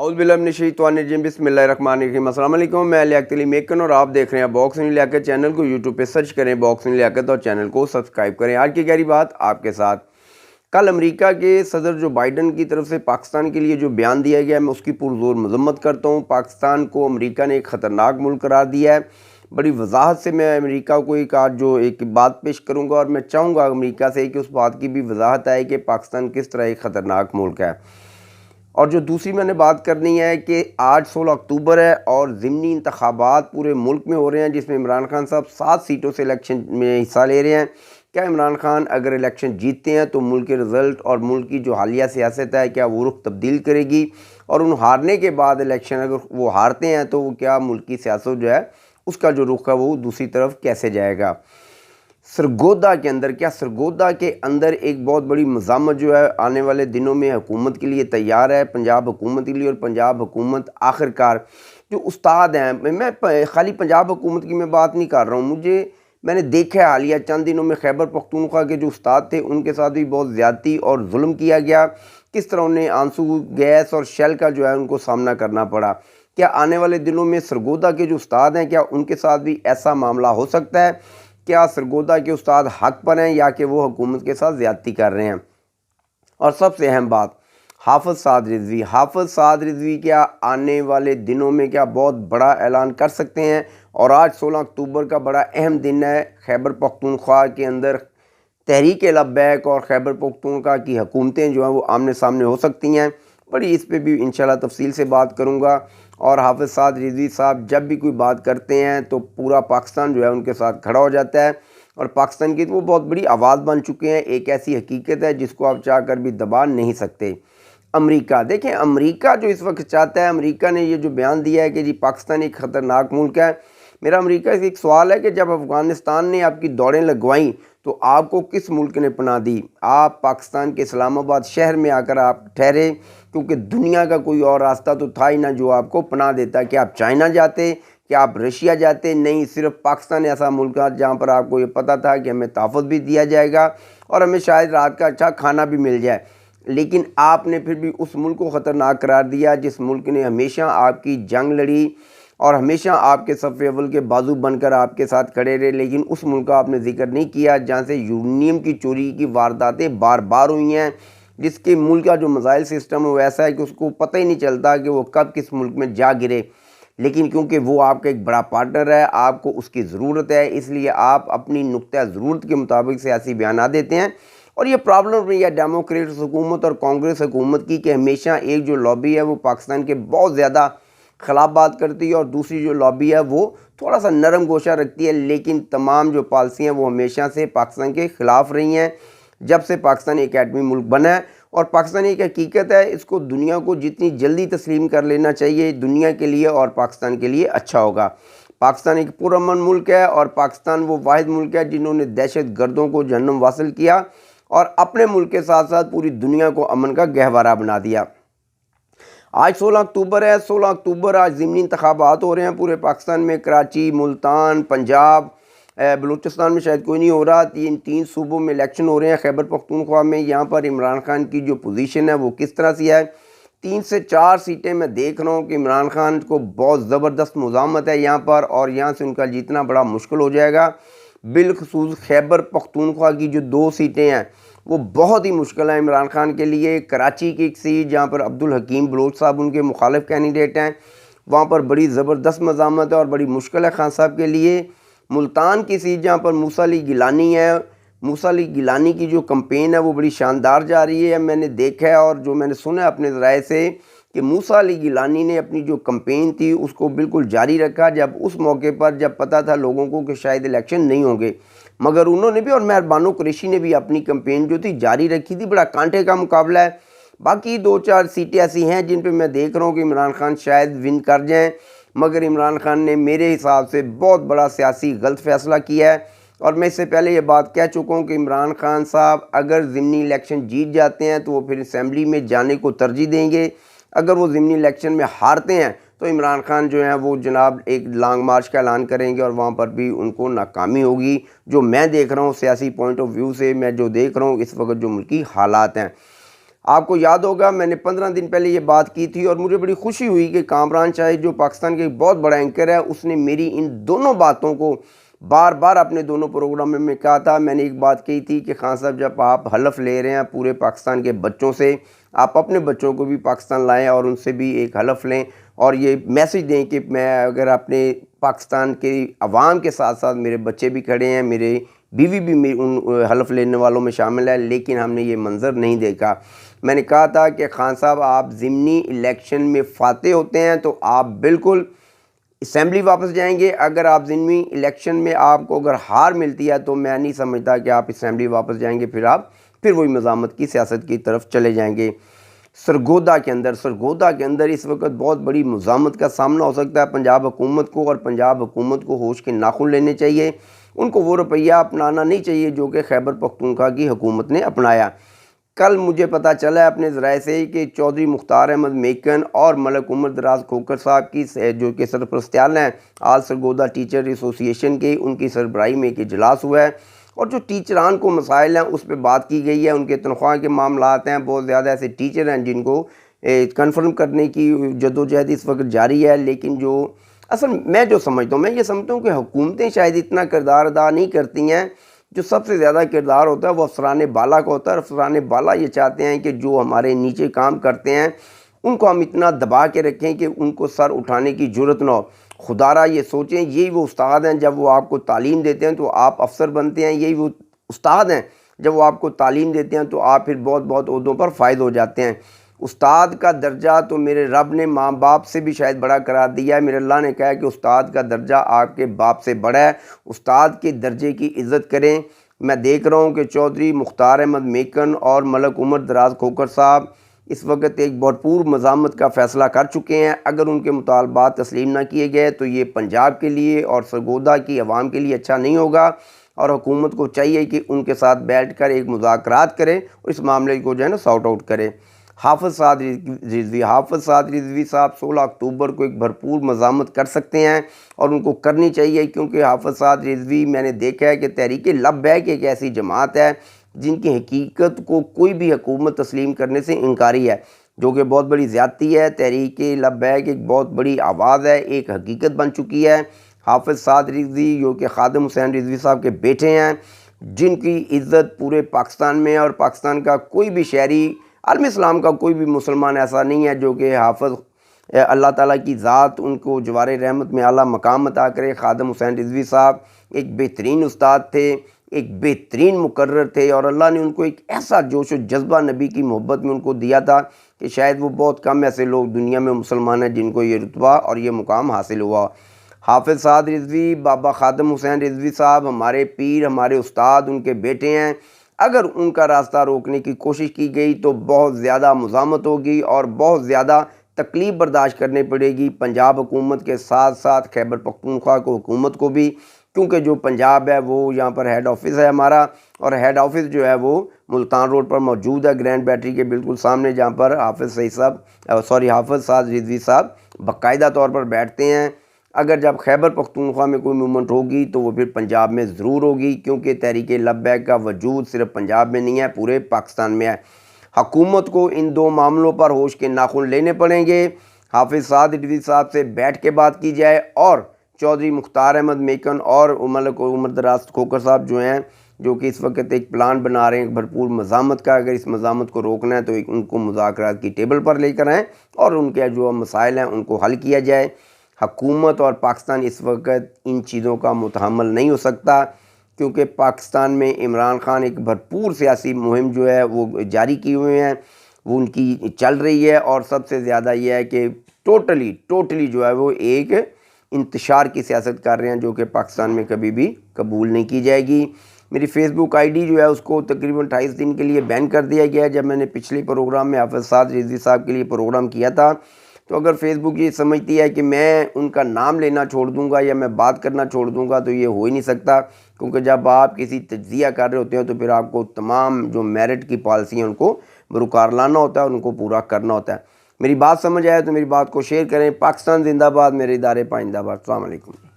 اعوذ باللہ من الشیطان الرجیم بسم اللہ الرحمن الرحیم۔ السلام علیکم، میں لیاقت علی میکن اور آپ دیکھ رہے ہیں باکس نیوز لیاقت چینل کو۔ یوٹیوب پہ سرچ کریں باکس نیوز لیاقت اور چینل کو سبسکرائب کریں۔ آج کی گہری بات آپ کے ساتھ، کل امریکہ کے صدر جو بائیڈن کی طرف سے پاکستان کے لیے جو بیان دیا گیا ہے، میں اس کی پرزور مذمت کرتا ہوں۔ پاکستان کو امریکہ نے ایک خطرناک ملک قرار دیا ہے۔ بڑی وضاحت سے میں امریکہ کو ایک بات پیش کروں گا اور میں چاہوں گا امریکہ سے کہ اس بات کی بھی وضاحت آئے کہ پاکستان کس طرح ایک خطرناک ملک ہے۔ اور جو دوسری میں نے بات کرنی ہے کہ آج 16 اکتوبر ہے اور ضمنی انتخابات پورے ملک میں ہو رہے ہیں، جس میں عمران خان صاحب 7 سیٹوں سے الیکشن میں حصہ لے رہے ہیں۔ کیا عمران خان اگر الیکشن جیتتے ہیں تو ملک کے رزلٹ اور ملک کی جو حالیہ سیاست ہے کیا وہ رخ تبدیل کرے گی؟ اور ان ہارنے کے بعد الیکشن اگر وہ ہارتے ہیں تو وہ کیا ملک کی سیاست جو ہے اس کا جو رخ ہے وہ دوسری طرف کیسے جائے گا؟ سرگودا کے اندر ایک بہت بڑی مزاحمت جو ہے آنے والے دنوں میں حکومت کے لیے تیار ہے، پنجاب حکومت کے لیے۔ اور پنجاب حکومت آخرکار جو استاد ہیں، میں خالی پنجاب حکومت کی میں بات نہیں کر رہا ہوں، میں نے دیکھا ہے حالیہ چند دنوں میں خیبر پختونخوا کے جو استاد تھے ان کے ساتھ بھی بہت زیادتی اور ظلم کیا گیا، کس طرح انہیں آنسو گیس اور شیل کا جو ہے ان کو سامنا کرنا پڑا۔ کیا آنے والے دنوں میں سرگودا کے جو استاد ہیں کیا ان کے ساتھ بھی ایسا معاملہ ہو سکتا ہے؟ کیا سرگودا کے استاد حق پر ہیں یا کہ وہ حکومت کے ساتھ زیادتی کر رہے ہیں؟ اور سب سے اہم بات، حافظ سعد رضوی کیا آنے والے دنوں میں کیا بہت بڑا اعلان کر سکتے ہیں؟ اور آج 16 اکتوبر کا بڑا اہم دن ہے، خیبر پختونخوا کے اندر تحریک لبیک اور خیبر پختونخوا کی حکومتیں جو ہیں وہ آمنے سامنے ہو سکتی ہیں۔ بڑی اس پہ بھی انشاءاللہ تفصیل سے بات کروں گا۔ اور حافظ سعد رضوی صاحب جب بھی کوئی بات کرتے ہیں تو پورا پاکستان جو ہے ان کے ساتھ کھڑا ہو جاتا ہے، اور پاکستان کی تو وہ بہت بڑی آواز بن چکے ہیں۔ ایک ایسی حقیقت ہے جس کو آپ چاہ کر بھی دبا نہیں سکتے۔ امریکہ دیکھیں، امریکہ جو اس وقت چاہتا ہے، امریکہ نے یہ جو بیان دیا ہے کہ جی پاکستان ایک خطرناک ملک ہے، میرا امریکہ سے ایک سوال ہے کہ جب افغانستان نے آپ کی دوڑیں لگوائیں تو آپ کو کس ملک نے پناہ دی؟ آپ پاکستان کے اسلام آباد شہر میں آ کر آپ ٹھہرے، کیونکہ دنیا کا کوئی اور راستہ تو تھا ہی نہ جو آپ کو پناہ دیتا۔ کہ آپ چائنا جاتے، کہ آپ رشیا جاتے؟ نہیں، صرف پاکستان ایسا ملک ہے جہاں پر آپ کو یہ پتہ تھا کہ ہمیں تحفظ بھی دیا جائے گا اور ہمیں شاید رات کا اچھا کھانا بھی مل جائے، لیکن آپ نے پھر بھی اس ملک کو خطرناک قرار دیا جس ملک نے ہمیشہ آپ کی جنگ لڑی اور ہمیشہ آپ کے صف اول کے بازو بن کر آپ کے ساتھ کھڑے رہے۔ لیکن اس ملک کا آپ نے ذکر نہیں کیا جہاں سے یورینیم کی چوری کی وارداتیں بار بار ہوئی ہیں، جس کے ملک کا جو میزائل سسٹم ہے وہ ایسا ہے کہ اس کو پتہ ہی نہیں چلتا کہ وہ کب کس ملک میں جا گرے۔ لیکن کیونکہ وہ آپ کا ایک بڑا پارٹنر ہے، آپ کو اس کی ضرورت ہے، اس لیے آپ اپنی نقطہ ضرورت کے مطابق سیاسی بیانات دیتے ہیں۔ اور یہ پرابلم رہی ہے ڈیموکریٹس حکومت اور کانگریس حکومت کی کہ ہمیشہ ایک جو لابی ہے وہ پاکستان کے بہت زیادہ خلاف بات کرتی ہے اور دوسری جو لابی ہے وہ تھوڑا سا نرم گوشہ رکھتی ہے، لیکن تمام جو پالیسی ہیں وہ ہمیشہ سے پاکستان کے خلاف رہی ہیں جب سے پاکستان ایک ایٹمی ملک بنا ہے۔ اور پاکستان ایک حقیقت ہے، اس کو دنیا کو جتنی جلدی تسلیم کر لینا چاہیے، دنیا کے لیے اور پاکستان کے لیے اچھا ہوگا۔ پاکستان ایک پرامن ملک ہے اور پاکستان وہ واحد ملک ہے جنہوں نے دہشت گردوں کو جہنم واصل کیا اور اپنے ملک کے ساتھ ساتھ پوری دنیا کو امن کا گہوارہ بنا دیا۔ آج 16 اکتوبر ہے، 16 اکتوبر آج ضمنی انتخابات ہو رہے ہیں پورے پاکستان میں، کراچی، ملتان، پنجاب، بلوچستان میں شاید کوئی نہیں ہو رہا، تین صوبوں میں الیکشن ہو رہے ہیں۔ خیبر پختونخوا میں یہاں پر عمران خان کی جو پوزیشن ہے وہ کس طرح سے ہے؟ 3 سے 4 سیٹیں میں دیکھ رہا ہوں کہ عمران خان کو بہت زبردست مزاحمت ہے یہاں پر، اور یہاں سے ان کا جیتنا بڑا مشکل ہو جائے گا۔ بالخصوص خیبر پختونخوا کی جو 2 سیٹیں ہیں وہ بہت ہی مشکل ہیں عمران خان کے لیے۔ کراچی کی ایک سیٹ جہاں پر عبدالحکیم بلوچ صاحب ان کے مخالف کینڈیڈیٹ ہیں، وہاں پر بڑی زبردست مزاحمت ہے اور بڑی مشکل ہے خان صاحب کے لیے۔ ملتان کی سیٹ جہاں پر موسیٰ علی گیلانی ہے، موسیٰ علی گیلانی کی جو کمپین ہے وہ بڑی شاندار جا رہی ہے، میں نے دیکھا ہے اور جو میں نے سنا اپنے ذرائع سے کہ موسیٰ علی گیلانی نے اپنی جو کمپین تھی اس کو بالکل جاری رکھا جب اس موقع پر جب پتہ تھا لوگوں کو کہ شاید الیکشن نہیں ہوں گے، مگر انہوں نے بھی اور مہر بانو قریشی نے بھی اپنی کمپین جو تھی جاری رکھی تھی۔ بڑا کانٹے کا مقابلہ ہے۔ باقی 2-4 سیٹیں ایسی ہیں جن پہ میں دیکھ رہا ہوں کہ عمران خان شاید ون کر جائیں، مگر عمران خان نے میرے حساب سے بہت بڑا سیاسی غلط فیصلہ کیا ہے۔ اور میں اس سے پہلے یہ بات کہہ چکا ہوں کہ عمران خان صاحب اگر ضمنی الیکشن جیت جاتے ہیں تو وہ پھر اسمبلی میں جانے کو ترجیح دیں گے، اگر وہ ضمنی الیکشن میں ہارتے ہیں تو عمران خان جو ہیں وہ جناب ایک لانگ مارچ کا اعلان کریں گے اور وہاں پر بھی ان کو ناکامی ہوگی۔ جو میں دیکھ رہا ہوں سیاسی پوائنٹ آف ویو سے، میں جو دیکھ رہا ہوں اس وقت جو ملکی حالات ہیں، آپ کو یاد ہوگا میں نے 15 دن پہلے یہ بات کی تھی اور مجھے بڑی خوشی ہوئی کہ کامران شاہد جو پاکستان کے ایک بہت بڑا اینکر ہے اس نے میری ان دونوں باتوں کو بار بار اپنے دونوں پروگرام میں کہا تھا۔ میں نے ایک بات کہی تھی کہ خان صاحب جب آپ حلف لے رہے ہیں پورے پاکستان کے بچوں سے، آپ اپنے بچوں کو بھی پاکستان لائیں اور ان سے بھی ایک حلف لیں اور یہ میسج دیں کہ میں اگر اپنے پاکستان کے عوام کے ساتھ ساتھ میرے بچے بھی کھڑے ہیں، میرے بیوی بھی ان حلف لینے والوں میں شامل ہے، لیکن ہم نے یہ منظر نہیں دیکھا۔ میں نے کہا تھا کہ خان صاحب آپ ضمنی الیکشن میں فاتح ہوتے ہیں تو آپ بالکل اسمبلی واپس جائیں گے، اگر آپ ضمنی الیکشن میں آپ کو اگر ہار ملتی ہے تو میں نہیں سمجھتا کہ آپ اسمبلی واپس جائیں گے، پھر وہی مزاحمت کی سیاست کی طرف چلے جائیں گے۔ سرگودا کے اندر اس وقت بہت بڑی مزاحمت کا سامنا ہو سکتا ہے پنجاب حکومت کو، اور پنجاب حکومت کو ہوش کے ناخن لینے چاہیے، ان کو وہ رویہ اپنانا نہیں چاہیے جو کہ خیبر پختونخوا کی حکومت نے اپنایا۔ کل مجھے پتہ چلا ہے اپنے ذرائع سے کہ چودھری مختار احمد میکن اور ملک عمر دراز کھوکھر صاحب کی جو کہ سرپرستیال ہیں آل سرگودا ٹیچر ایسوسی ایشن کے، ان کی سربراہی میں ایک اجلاس ہوا ہے اور جو ٹیچران کو مسائل ہیں اس پہ بات کی گئی ہے۔ ان کے تنخواہ کے معاملات ہیں، بہت زیادہ ایسے ٹیچر ہیں جن کو کنفرم کرنے کی جدوجہد اس وقت جاری ہے، لیکن جو میں جو سمجھتا ہوں، میں یہ سمجھتا ہوں کہ حکومتیں شاید اتنا کردار ادا نہیں کرتی ہیں۔ جو سب سے زیادہ کردار ہوتا ہے وہ افسران بالا کا ہوتا ہے، افسران بالا یہ چاہتے ہیں کہ جو ہمارے نیچے کام کرتے ہیں ان کو ہم اتنا دبا کے رکھیں کہ ان کو سر اٹھانے کی جرت نہ ہو۔ خدا را یہ سوچیں، یہی وہ استاد ہیں جب وہ آپ کو تعلیم دیتے ہیں تو آپ افسر بنتے ہیں، یہی وہ استاد ہیں جب وہ آپ کو تعلیم دیتے ہیں تو آپ پھر بہت بہت عہدوں پر فائز ہو جاتے ہیں۔ استاد کا درجہ تو میرے رب نے ماں باپ سے بھی شاید بڑا قرار دیا ہے، میرے اللہ نے کہا ہے کہ استاد کا درجہ آپ کے باپ سے بڑا ہے، استاد کے درجے کی عزت کریں۔ میں دیکھ رہا ہوں کہ چودھری مختار احمد میکن اور ملک عمر دراز کھوکھر صاحب اس وقت ایک بھرپور مزاحمت کا فیصلہ کر چکے ہیں۔ اگر ان کے مطالبات تسلیم نہ کیے گئے تو یہ پنجاب کے لیے اور سرگودا کی عوام کے لیے اچھا نہیں ہوگا، اور حکومت کو چاہیے کہ ان کے ساتھ بیٹھ کر ایک مذاکرات کرے اور اس معاملے کو جو ہے نا سارٹ آؤٹ کرے۔ حافظ سعد رضوی صاحب 16 اکتوبر کو ایک بھرپور مزاحمت کر سکتے ہیں اور ان کو کرنی چاہیے، کیونکہ حافظ سعد رضوی میں نے دیکھا ہے کہ تحریک لبیک ایک ایسی جماعت ہے جن کی حقیقت کو کوئی بھی حکومت تسلیم کرنے سے انکاری ہے، جو کہ بہت بڑی زیادتی ہے۔ تحریک لبیک ایک بہت بڑی آواز ہے، ایک حقیقت بن چکی ہے۔ حافظ سعد رضوی جو کہ خادم حسین رضوی صاحب کے بیٹے ہیں، جن کی عزت پورے پاکستان میں ہے، اور پاکستان کا کوئی بھی شہری، عالم اسلام کا کوئی بھی مسلمان ایسا نہیں ہے جو کہ حافظ اللہ تعالیٰ کی ذات ان کو جوار رحمت میں اعلیٰ مقام عطا کرے۔ خادم حسین رضوی صاحب ایک بہترین استاد تھے، ایک بہترین مقرر تھے، اور اللہ نے ان کو ایک ایسا جوش و جذبہ نبی کی محبت میں ان کو دیا تھا کہ شاید وہ بہت کم ایسے لوگ دنیا میں مسلمان ہیں جن کو یہ رتبہ اور یہ مقام حاصل ہوا۔ حافظ سعد رضوی، بابا خادم حسین رضوی صاحب ہمارے پیر، ہمارے استاد، ان کے بیٹے ہیں۔ اگر ان کا راستہ روکنے کی کوشش کی گئی تو بہت زیادہ مزاحمت ہوگی اور بہت زیادہ تکلیف برداشت کرنی پڑے گی پنجاب حکومت کے ساتھ ساتھ خیبر پختونخوا کو حکومت کو بھی، کیونکہ جو پنجاب ہے وہ یہاں پر ہیڈ آفس ہے ہمارا، اور ہیڈ آفس جو ہے وہ ملتان روڈ پر موجود ہے، گرینڈ بیٹری کے بالکل سامنے، جہاں پر حافظ سعد رضوی صاحب باقاعدہ طور پر بیٹھتے ہیں۔ اگر جب خیبر پختونخوا میں کوئی موومنٹ ہوگی تو وہ پھر پنجاب میں ضرور ہوگی، کیونکہ تحریک لبیک کا وجود صرف پنجاب میں نہیں ہے، پورے پاکستان میں ہے۔ حکومت کو ان دو معاملوں پر ہوش کے ناخن لینے پڑیں گے۔ حافظ سعد رضوی صاحب سے بیٹھ کے بات کی جائے، اور چودھری مختار احمد میکن اور ملک عمر دراز کھوکھر صاحب جو ہیں، جو کہ اس وقت ایک پلان بنا رہے ہیں بھرپور مزاحمت کا، اگر اس مزاحمت کو روکنا ہے تو ان کو مذاکرات کی ٹیبل پر لے کر آئیں اور ان کے جو مسائل ہیں ان کو حل کیا جائے۔ حکومت اور پاکستان اس وقت ان چیزوں کا متحمل نہیں ہو سکتا، کیونکہ پاکستان میں عمران خان ایک بھرپور سیاسی مہم جو ہے وہ جاری کی ہوئے ہیں، وہ ان کی چل رہی ہے، اور سب سے زیادہ یہ ہے کہ ٹوٹلی جو ہے وہ ایک انتشار کی سیاست کر رہے ہیں، جو کہ پاکستان میں کبھی بھی قبول نہیں کی جائے گی۔ میری فیس بک آئی ڈی جو ہے اس کو تقریباً 28 دن کے لیے بین کر دیا گیا ہے۔ جب میں نے پچھلے پروگرام میں حافظ سعد رضوی صاحب کے لیے پروگرام کیا تھا تو اگر فیس بک یہ سمجھتی ہے کہ میں ان کا نام لینا چھوڑ دوں گا یا میں بات کرنا چھوڑ دوں گا تو یہ ہو ہی نہیں سکتا، کیونکہ جب آپ کسی تجزیہ کر رہے ہوتے ہیں تو پھر آپ کو تمام جو میرٹ کی پالیسی ہیں ان کو بروکار لانا ہوتا ہے اور ان کو پورا کرنا ہوتا ہے۔ میری بات سمجھ آئے تو میری بات کو شیئر کریں۔ پاکستان زندہ باد، میرے ادارے پائندہ باد۔ السلام علیکم۔